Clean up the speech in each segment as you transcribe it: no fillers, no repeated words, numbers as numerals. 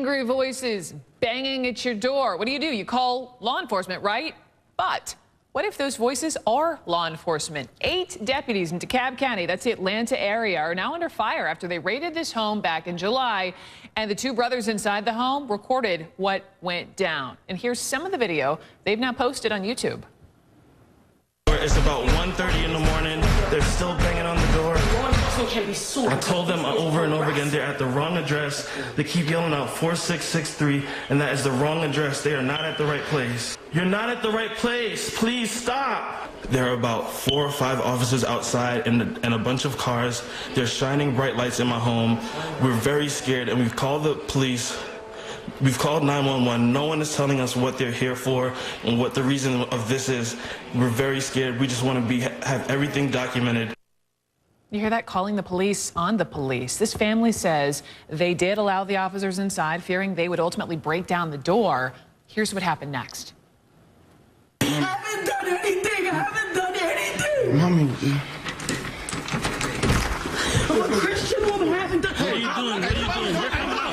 angry voices banging at your door. What do? You call law enforcement, right? But what if those voices are law enforcement? 8 deputies in DeKalb County, that's the Atlanta area, are now under fire after they raided this home back in July, and the 2 brothers inside the home recorded what went down. And here's some of the video they've now posted on YouTube. It's about 1:30 in the morning. They're still banging on the door. I told them over and over again they're at the wrong address. They keep yelling out 4663, and that is the wrong address. They are not at the right place. You're not at the right place. Please stop. There are about 4 or 5 officers outside and a bunch of cars. They're shining bright lights in my home. We're very scared, and we've called the police. We've called 911. No one is telling us what they're here for and what the reason of this is. We're very scared. We just want to have everything documented. You hear that? Calling the police on the police. This family says they did allow the officers inside, fearing they would ultimately break down the door. Here's what happened next. I haven't done anything. I haven't done anything. Mommy. I'm a Christian woman. I haven't done anything. What are you doing? What are you doing? You're coming out.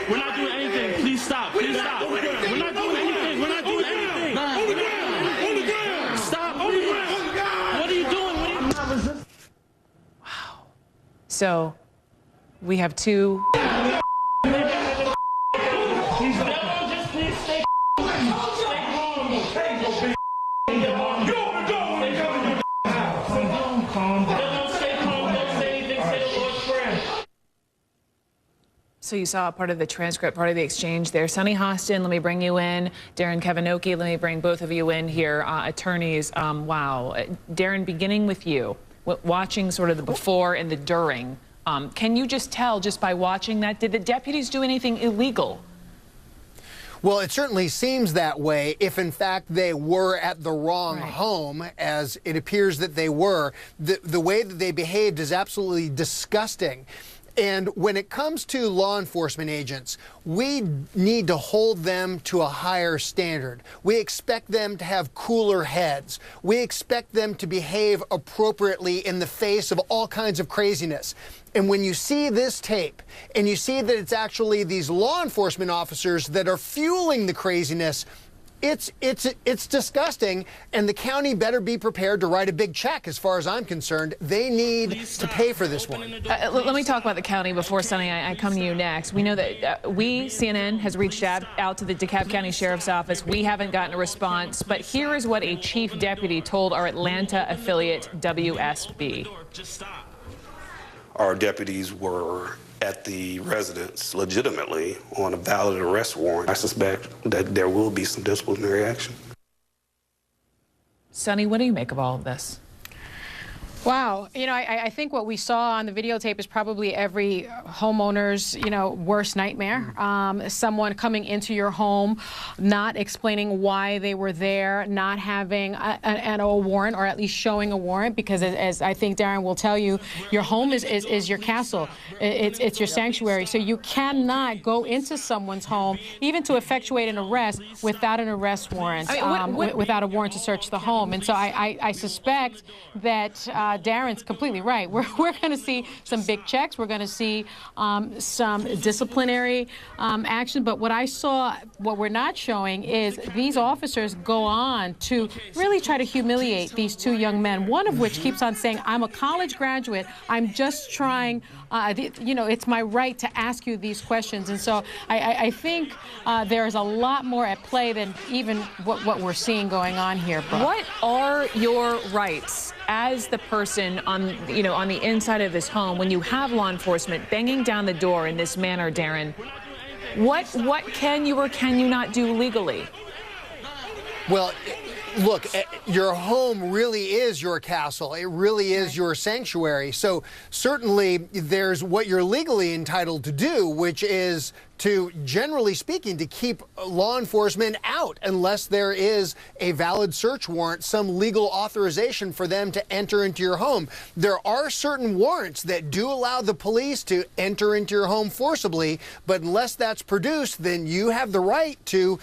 We're not doing anything. Please stop. Please stop. We're not doing anything. We're not doing anything. Stop. What are you doing? Wow. So we have 2. So you saw part of the transcript, part of the exchange there. Sonny Hostin, let me bring you in. Darren Kevinoki, let me bring both of you in here. Attorneys, wow. Darren, beginning with you, watching sort of the before and the during, can you just tell, just by watching that, did the deputies do anything illegal? Well, it certainly seems that way if, in fact, they were at the wrong home, as it appears that they were. The way that they behaved is absolutely disgusting. And when it comes to law enforcement agents, we need to hold them to a higher standard. We expect them to have cooler heads. We expect them to behave appropriately in the face of all kinds of craziness. And when you see this tape and you see that it's actually these law enforcement officers that are fueling the craziness, it's disgusting, and the county better be prepared to write a big check. As far as I'm concerned, they need to pay for this one. Let me talk about the county before, Sonny, I come to you next. We know that CNN has reached out to the DeKalb County Sheriff's Office. We haven't gotten a response, but here is what a chief deputy told our Atlanta affiliate WSB. Our deputies were at the residence legitimately on a valid arrest warrant. I suspect that there will be some disciplinary action. Sonny, what do you make of all of this? Wow. You know, I think what we saw on the videotape is probably every homeowner's, worst nightmare. Someone coming into your home, not explaining why they were there, not having a warrant, or at least showing a warrant, because as I think Darren will tell you, your home is your castle. It's your sanctuary. So you cannot go into someone's home, even to effectuate an arrest, without an arrest warrant, without a warrant to search the home. And so I suspect that Darren's completely right. We're going to see some big checks. We're going to see some disciplinary action. But what we're not showing is these officers go on to really try to humiliate these 2 young men, one of which keeps on saying, I'm a college graduate. I'm just trying, it's my right to ask you these questions. And so I think there is a lot more at play than even what we're seeing going on here, Brooke. What are your rights as the person on the inside of this home when you have law enforcement banging down the door in this manner, Darren? What can you or can you not do legally? Well, look, your home really is your castle. It really is your sanctuary. So certainly there's what you're legally entitled to do, which is to, generally speaking, to keep law enforcement out unless there is a valid search warrant, some legal authorization for them to enter into your home. There are certain warrants that do allow the police to enter into your home forcibly, but unless that's produced, then you have the right to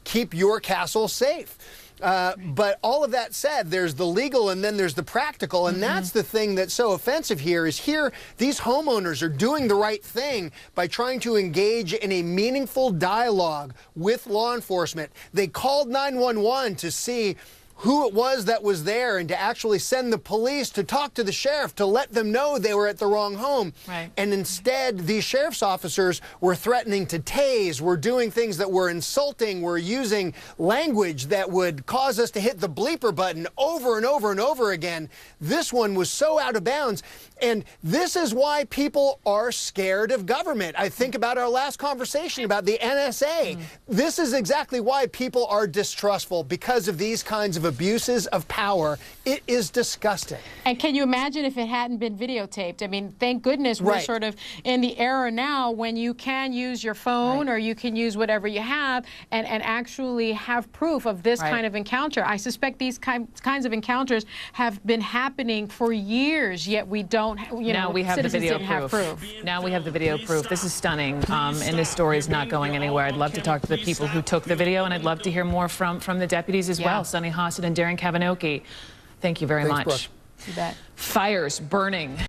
keep your castle safe. But all of that said, there's the legal and then there's the practical, and that's the thing that's so offensive here. Is here these homeowners are doing the right thing by trying to engage in a meaningful dialogue with law enforcement. They called 911 to see who it was that was there and to actually send the police to talk to the sheriff to let them know they were at the wrong home. Right. And instead, these sheriff's officers were threatening to tase, were doing things that were insulting, were using language that would cause us to hit the bleeper button over and over and over again. This one was so out of bounds. And this is why people are scared of government. I think about our last conversation about the NSA. This is exactly why people are distrustful, because of these kinds of abuses of power. It is disgusting. And can you imagine if it hadn't been videotaped? I mean, thank goodness we're sort of in the era now when you can use your phone or you can use whatever you have and actually have proof of this kind of encounter. I suspect these kinds of encounters have been happening for years, yet we don't, now we have the video proof. Now we have the video proof. This is stunning, and this story is not going anywhere. I'd love to talk to the people who took the video, and I'd love to hear more from the deputies as well, Sonny Hossett and Darren Kavanoki. Thank you very much. You bet. Fires burning